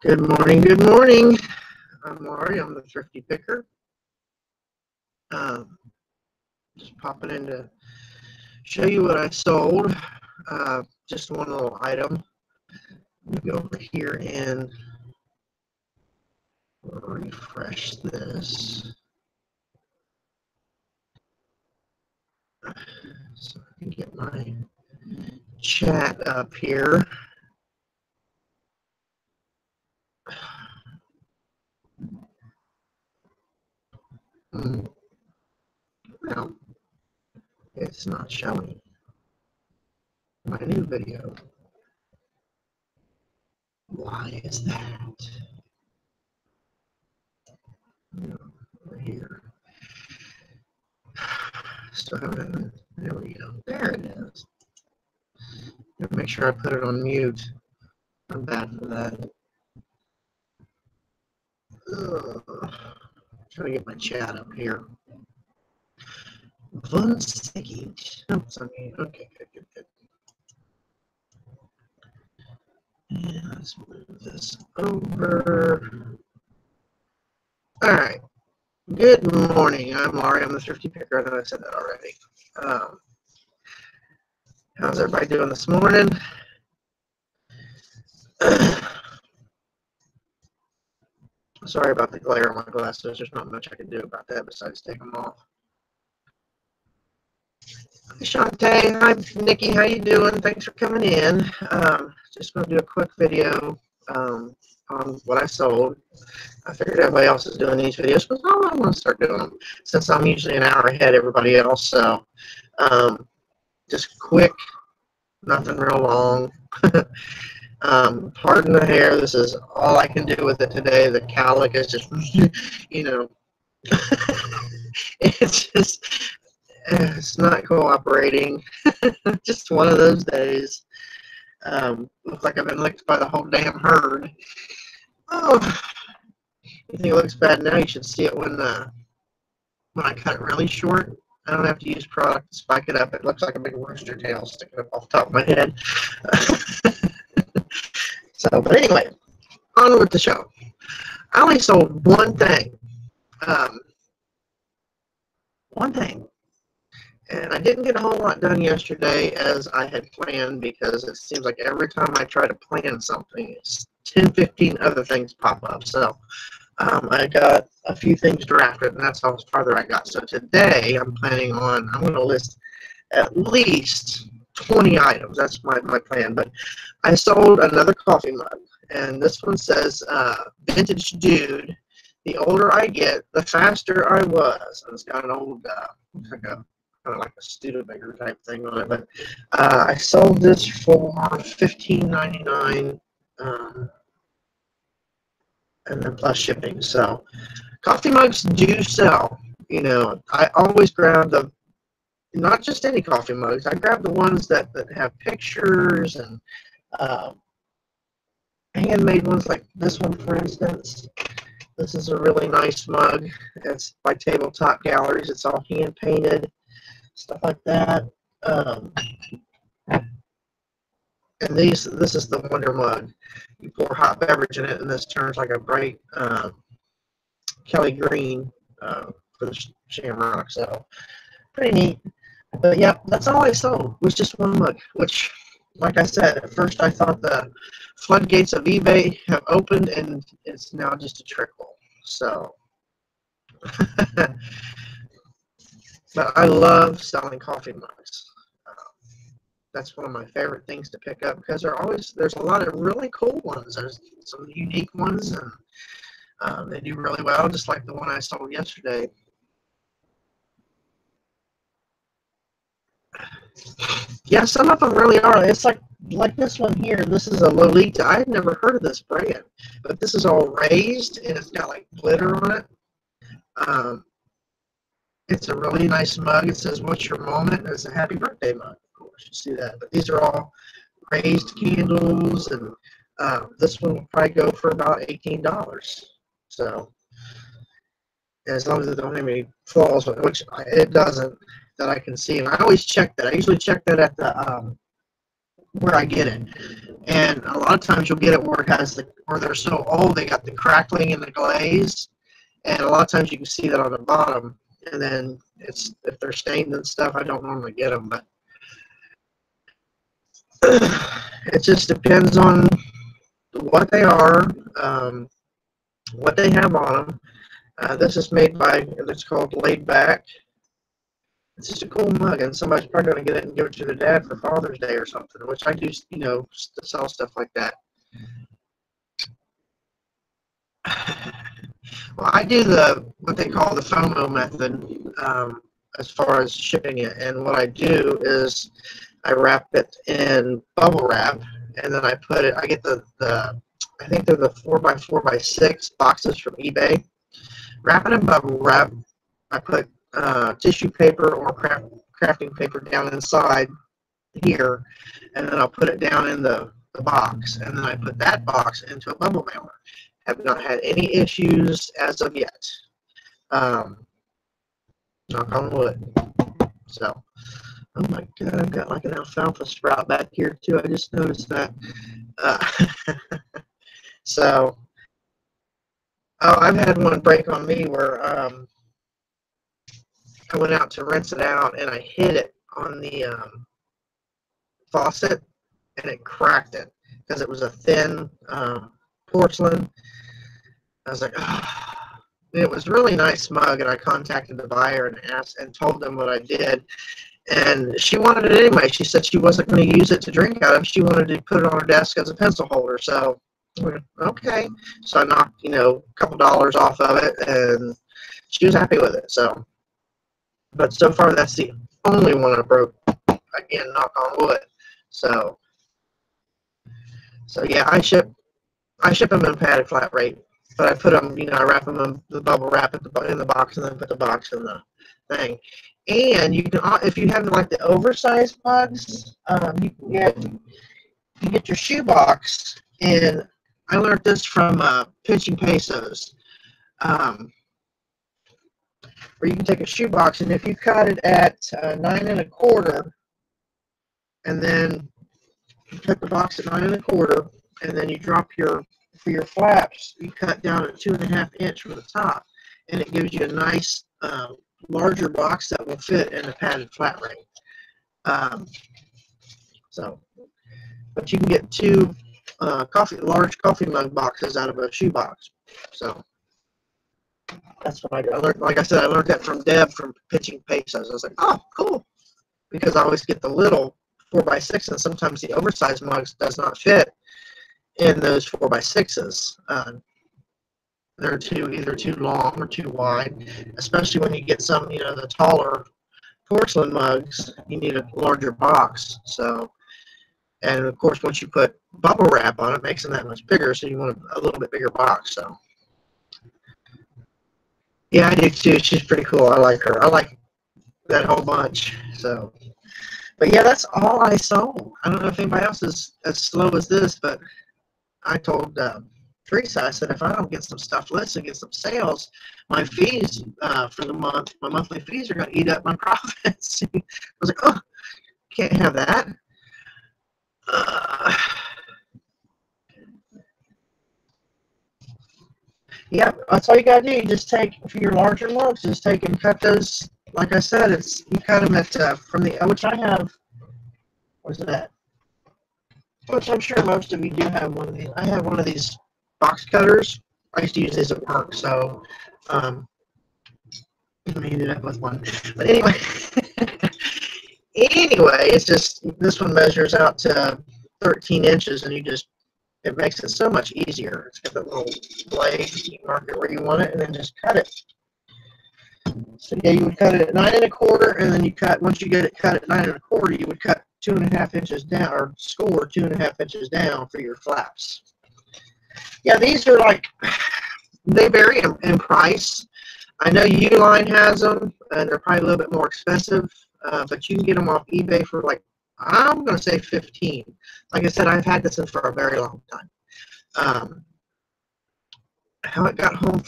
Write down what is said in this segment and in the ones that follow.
Good morning, good morning. I'm Laurie, I'm the Thrifty Picker. Just popping in to show you what I sold. Just one little item. Let me go over here and refresh this. So I can get my chat up here. Well, it's not showing my new video. Why is that? Over here. Still haven't. There we go. There it is. Make sure I put it on mute. I'm bad for that. Trying to get my chat up here. 1 second. Okay, good. And let's move this over. All right. Good morning. I'm Laurie. I'm the Thrifty Picker. I know I said that already. How's everybody doing this morning? Sorry about the glare on my glasses. There's not much I can do about that besides take them off. Hi, Shantae. Hi, Nikki. How you doing? Thanks for coming in. Just going to do a quick video on what I sold. I figured everybody else is doing these videos, but I want to start doing them since I'm usually an hour ahead of everybody else. So just quick, nothing real long. Pardon the hair. This is all I can do with it today. The cowlick is just, you know, it's not cooperating. Just one of those days. Looks like I've been licked by the whole damn herd. Oh, you think it looks bad now? You should see it when I cut it really short. I don't have to use product to spike it up. It looks like a big rooster tail sticking up off the top of my head. So, but anyway, on with the show. I only sold one thing. One thing. And I didn't get a whole lot done yesterday as I had planned because it seems like every time I try to plan something, it's 10, 15 other things pop up. So I got a few things drafted, and that's how farther I got. So today I'm planning on, I'm going to list at least 20 items. That's my plan. But I sold another coffee mug, and this one says, Vintage Dude, the older I get, the faster I was. And it's got an old, like a Studebaker type thing on it. But I sold this for $15.99, and then plus shipping. So coffee mugs do sell. You know, I always grab the, not just any coffee mugs. I grab the ones that have pictures and handmade ones like this one, for instance. This is a really nice mug. It's by Tabletop Galleries. It's all hand painted, stuff like that. And this is the Wonder Mug. You pour hot beverage in it, and this turns like a bright Kelly green for the shamrock. So pretty neat. But yeah, that's all I sold was just one mug, which, like I said, at first I thought the floodgates of eBay have opened, and it's now just a trickle. So, but I love selling coffee mugs. That's one of my favorite things to pick up because there's a lot of really cool ones. There's some unique ones, and they do really well, just like the one I sold yesterday. Yeah, some of them really are. It's like this one here. This is a Lolita. I had never heard of this brand, but this is all raised and it's got like glitter on it. It's a really nice mug. It says, "What's your moment?" It's a happy birthday mug. Of course, you see that. But these are all raised candles, and this one will probably go for about $18. So as long as it don't have any flaws, which it doesn't, that I can see. And I always check that. I usually check that at the where I get it. And a lot of times you'll get it where it has where they're so old, they got the crackling and the glaze. And a lot of times you can see that on the bottom. And then if they're stained and stuff, I don't normally get them, but it just depends on what they are, what they have on them. This is made by, it's called Laid Back. It's just a cool mug, and somebody's probably going to get it and give it to their dad for Father's Day or something, which I do, you know, sell stuff like that. Well, I do what they call the FOMO method as far as shipping it, and what I do is I wrap it in bubble wrap, and then I get I think they're the 4x4x6 boxes from eBay. Wrap it in bubble wrap. I put tissue paper or crafting paper down inside here, and then I'll put it down in the box, and then I put that box into a bubble mailer. Have not had any issues as of yet. Knock on wood. So, oh my God, I've got like an alfalfa sprout back here too. I just noticed that. So, oh, I've had one break on me where I went out to rinse it out and I hit it on the faucet and it cracked it because it was a thin porcelain. I was like, oh. It was a really nice mug, and I contacted the buyer and asked and told them what I did. And she wanted it anyway. She said she wasn't going to use it to drink out of. She wanted to put it on her desk as a pencil holder. So, okay. So I knocked, a couple dollars off of it, and she was happy with it. So, but so far that's the only one I broke. Again, knock on wood. So yeah, I ship them in padded flat rate. But I put them, I wrap them in the bubble wrap in the box, and then put the box in the thing. And you can, if you have like the oversized mugs, you get your shoe box. And I learned this from Pinching Pesos, where you can take a shoe box, and if you cut it at 9 1/4, and then you cut the box at 9 1/4, and then you drop for your flaps, you cut down at 2.5 inch from the top, and it gives you a nice larger box that will fit in a padded flat rate. But you can get two large coffee mug boxes out of a shoe box. So that's what I do. I learned, like I said, I learned that from Deb from Pitching Pesos. I was like, oh, cool, because I always get the little 4x6, and sometimes the oversized mugs does not fit in those 4x6s. They're either too long or too wide, especially when you get some, the taller porcelain mugs, you need a larger box. So, and of course, once you put bubble wrap on it, makes them that much bigger, so you want a little bit bigger box. So, yeah, I do too. She's pretty cool. I like her. I like that whole bunch. So, but yeah, that's all I sold. I don't know if anybody else is as slow as this, but I told Teresa, I said, if I don't get some stuff listed, get some sales, my fees for the month, my monthly fees are going to eat up my profits. I was like, oh, can't have that. Yeah, that's all you got to do. You just take, for your larger mugs, just take and cut those. Like I said, you cut them at, from the, which I have, what's that? Which I'm sure most of you do have one of these. I have one of these box cutters. I used to use these at work, so I ended up with one. But anyway, it's just, this one measures out to 13 inches, and it makes it so much easier. It's got that little blade. You mark it where you want it, and then just cut it. So yeah, you would cut it at 9 1/4, and then once you get it cut at 9 1/4, you would cut 2.5 inches down, or score 2.5 inches down for your flaps. Yeah, these are like, they vary in price. I know Uline has them, and they're probably a little bit more expensive, but you can get them off eBay for like, I'm going to say 15. Like I said, I've had this for a very long time. How it got home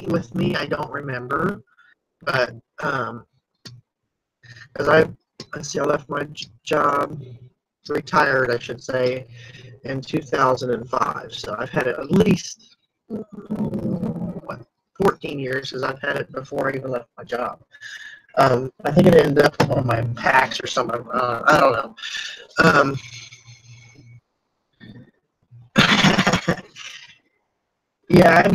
with me, I don't remember, but because I left my job, retired, I should say, in 2005. So I've had it at least, what, 14 years, because I've had it before I even left my job. I think it ended up on my packs or something. I don't know. Yeah,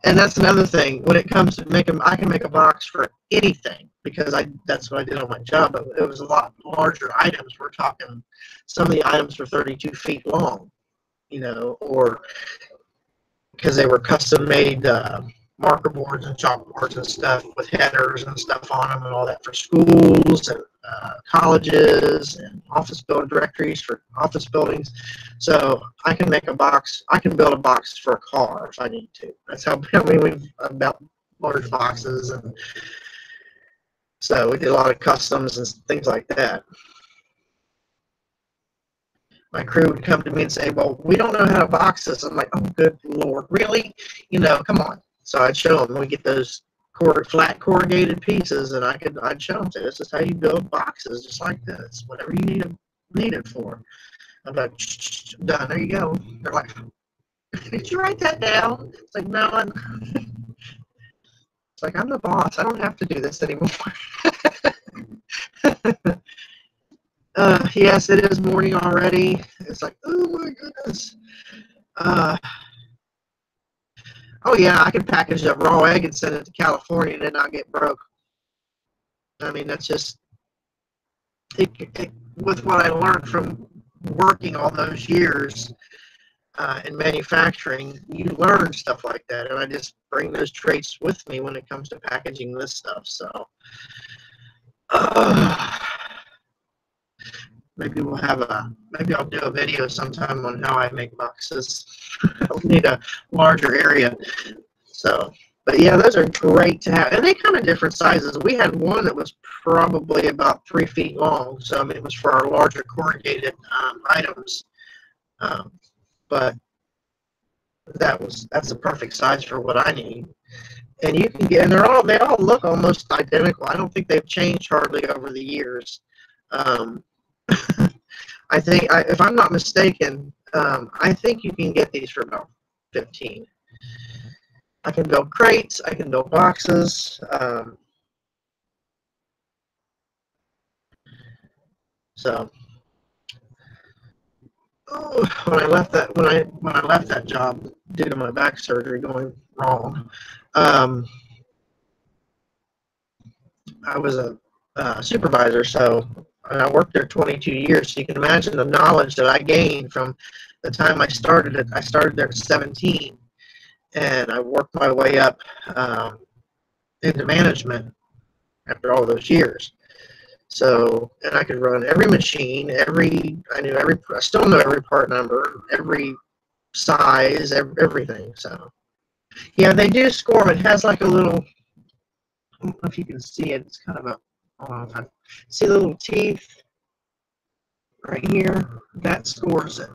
and that's another thing. When it comes to making, I can make a box for anything because that's what I did on my job. But it was a lot larger items. We're talking some of the items were 32 feet long, or because they were custom made marker boards and chalkboards and stuff with headers and stuff on them and all that for schools and colleges and office building directories for office buildings. So I can make a box. I can build a box for a car if I need to. That's how we've built large boxes, and so we did a lot of customs and things like that. My crew would come to me and say, "Well, we don't know how to box this." I'm like, "Oh, good Lord, really? Come on." So I'd show them. We get those flat corrugated pieces, and I'd show them, say, "This is how you build boxes, just like this. Whatever you need it for." I'm like, "Done. There you go." They're like, "Did you write that down?" It's like, "No." It's like, I'm the boss. I don't have to do this anymore. Yes, it is morning already. It's like, oh my goodness. Oh yeah, I can package a raw egg and send it to California and then not get broke. I mean, that's just with what I learned from working all those years in manufacturing. You learn stuff like that, and I just bring those traits with me when it comes to packaging this stuff. So maybe I'll do a video sometime on how I make boxes. We need a larger area. So, but yeah, those are great to have, and they come in different sizes. We had one that was probably about 3 feet long, so I mean, it was for our larger corrugated items. But that's the perfect size for what I need. And you can get, and they all look almost identical. I don't think they've changed hardly over the years. I think, if I'm not mistaken, I think you can get these for about 15. I can build crates. I can build boxes. So, when I left that job due to my back surgery going wrong, I was a supervisor, and I worked there 22 years. So you can imagine the knowledge that I gained from the time I started it. I started there at 17, and I worked my way up into management after all those years. So, and I could run every machine, I still know every part number, every size, everything. So, yeah, they do score them. It has like a little, I don't know if you can see it. It's kind of I don't know if I see the little teeth right here. That scores it.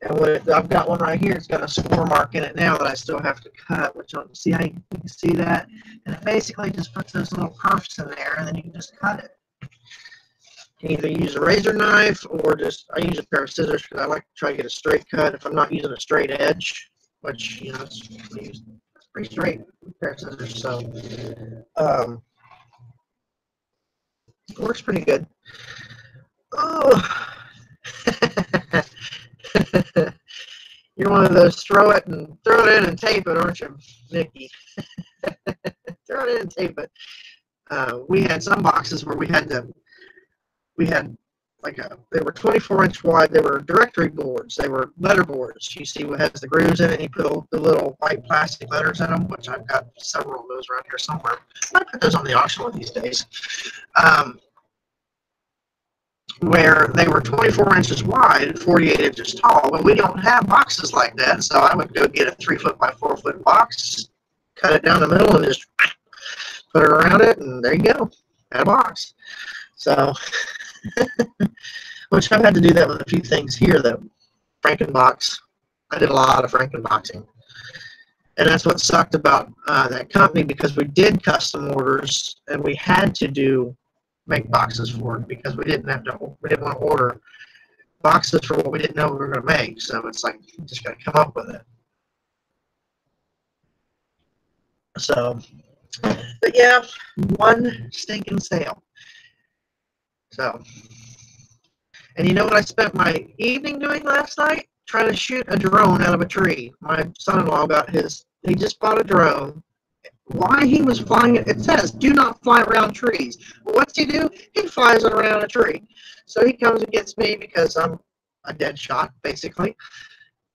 And I've got one right here. It's got a score mark in it now that I still have to cut, which I'll see how you can see that. And it basically just puts those little perfs in there, and then you can just cut it. You can either use a razor knife or I use a pair of scissors because I like to try to get a straight cut if I'm not using a straight edge, which, it's pretty straight with a pair of scissors. So, it works pretty good. Oh. You're one of those throw it in and tape it, aren't you, Nikki? Throw it in and tape it. We had some boxes where we had they were 24-inch wide. They were directory boards. They were letter boards. You see what has the grooves in it, and you put the little white plastic letters in them, which I've got several of those around here somewhere. I might put those on the auction one of these days. Where they were 24 inches wide and 48 inches tall. But we don't have boxes like that, so I would go get a 3-foot by 4-foot box, cut it down the middle, and just put it around it, and there you go, had a box. So, which I've had to do that with a few things here. That Frankenbox, I did a lot of Frankenboxing, and that's what sucked about that company, because we did custom orders and we had to make boxes for it because we didn't want to order boxes for what we didn't know we were going to make. So it's like, you just got to come up with it. So, but yeah, one stinking sale. So, and you know what I spent my evening doing last night? Trying to shoot a drone out of a tree. My son-in-law got he just bought a drone. Why he was flying it? It says, do not fly around trees. Well, what's he do? He flies it around a tree. So he comes and gets me because I'm a dead shot, basically.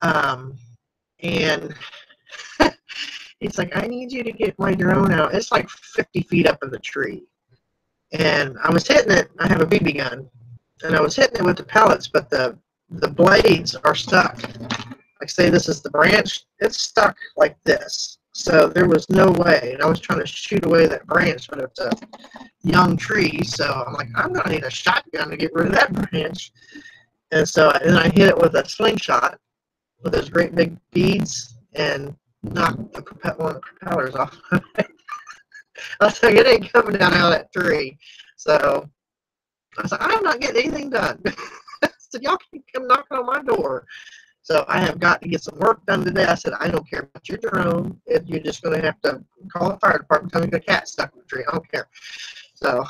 And he's like, I need you to get my drone out. It's like 50 feet up in the tree. And I was hitting it. I have a BB gun. And I was hitting it with the pellets, but the blades are stuck. Like, say this is the branch. It's stuck like this. So there was no way. And I was trying to shoot away that branch, but it's a young tree. So I'm like, I'm going to need a shotgun to get rid of that branch. And so and I hit it with a slingshot with those great big beads and knocked one of the propellers off. I was like, it ain't coming down out of that tree. So I was like, I'm not getting anything done. So y'all can come knocking on my door. So I have got to get some work done today. I said, I don't care about your drone. You're just going to have to call the fire department, tell me the cat stuck in the tree. I don't care. So,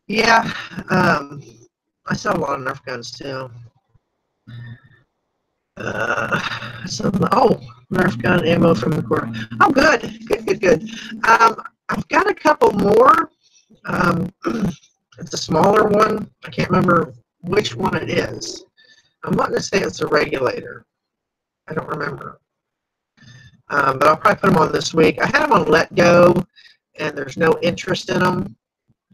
yeah. I sell a lot of Nerf guns too. Nerf gun ammo from the quarter. Oh, good. I've got a couple more. It's a smaller one. I can't remember which one it is. I'm wanting to say it's a regulator. I don't remember. But I'll probably put them on this week. I had them on Let Go, and there's no interest in them.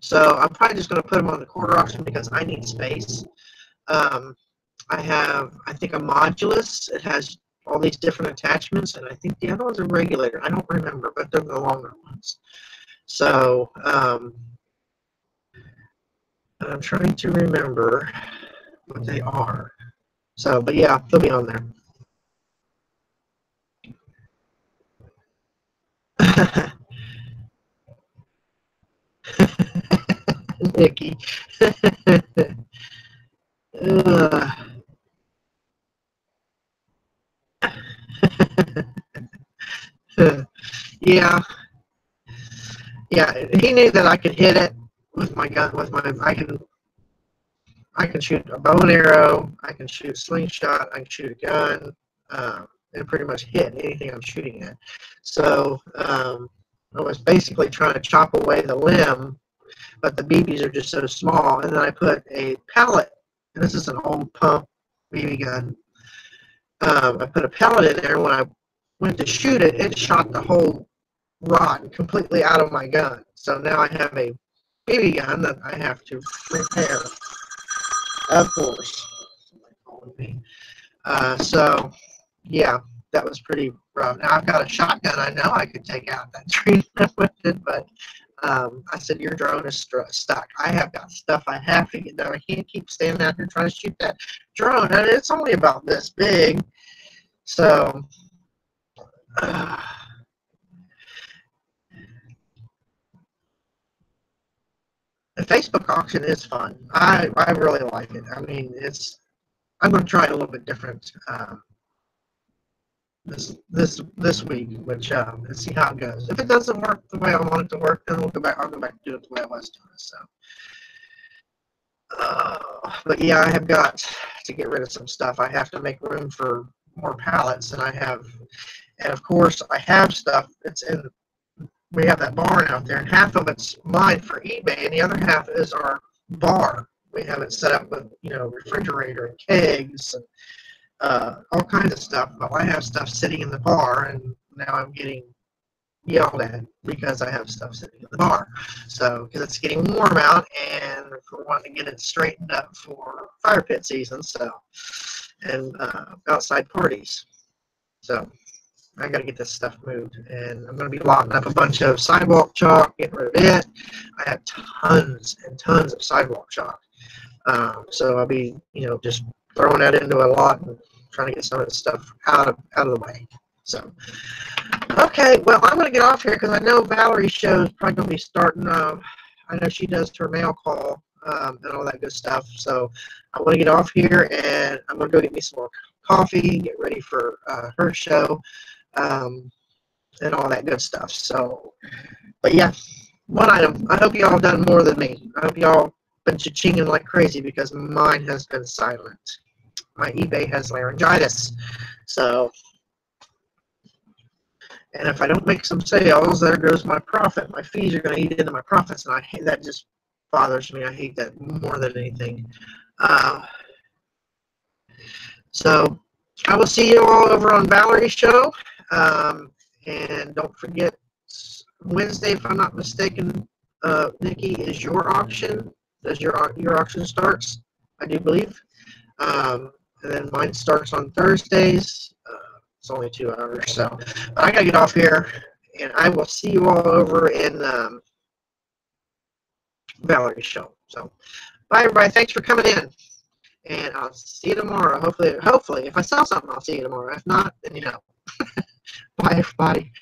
So I'm probably just going to put them on the quarter auction because I need space. I have, I think, a modulus. It has all these different attachments, and I think the other one's a regulator. I don't remember, but they're the longer ones. So I'm trying to remember what they are. So, but yeah, they'll be on there. Nikki. Yeah. He knew that I could hit it with my gun. I can shoot a bow and arrow. I can shoot a slingshot. I can shoot a gun, and pretty much hit anything I'm shooting at. So I was basically trying to chop away the limb, but the BBs are just so small. And then I put a pellet, and this is an old pump BB gun. I put a pellet in there. When I went to shoot it, it shot the whole rod completely out of my gun. So now I have a BB gun that I have to repair. Of course. So, yeah, that was pretty rough. Now I've got a shotgun. I know I could take out that tree with it, but I said, your drone is stuck. I have got stuff I have to get done. I can't keep standing out here trying to shoot that drone. And it's only about this big. So, the Facebook auction is fun. I really like it. I mean, I'm going to try it a little bit different this week, which let's see how it goes. If it doesn't work the way I want it to work, then I'll go back to do it the way I was doing it. So, but yeah, I have got to get rid of some stuff. I have to make room for more pallets, and of course I have stuff that's in. We have that barn out there, and half of it's mine for eBay, and the other half is our bar. We have it set up with, refrigerator and kegs and all kinds of stuff. But I have stuff sitting in the bar, and now I'm getting yelled at because I have stuff sitting in the bar. So, because it's getting warm out, and we're wanting to get it straightened up for fire pit season, and outside parties. So, I got to get this stuff moved, and I'm going to be locking up a bunch of sidewalk chalk, getting rid of it. I have tons and tons of sidewalk chalk. So I'll be, just throwing that into a lot and trying to get some of the stuff out of the way. So, okay, well, I'm going to get off here because I know Valerie's show is probably going to be starting. I know she does her mail call and all that good stuff. So I want to get off here, and I'm going to go get me some more coffee, get ready for her show, and all that good stuff. So, but yeah, one item. I hope you all done more than me. I hope you all been cha-chinging like crazy because mine has been silent. My eBay has laryngitis. So, and if I don't make some sales, there goes my profit. My fees are going to eat into my profits, and I hate that. Just bothers me. I hate that more than anything. So I will see you all over on Valerie's show. And don't forget, Wednesday, if I'm not mistaken, Nikki, is your auction. Does your auction starts? I do believe. And then mine starts on Thursdays. It's only 2 hours, so I gotta get off here, and I will see you all over in Valerie's show. So, bye everybody. Thanks for coming in, and I'll see you tomorrow. Hopefully, if I sell something, I'll see you tomorrow. If not, then you know. Bye everybody.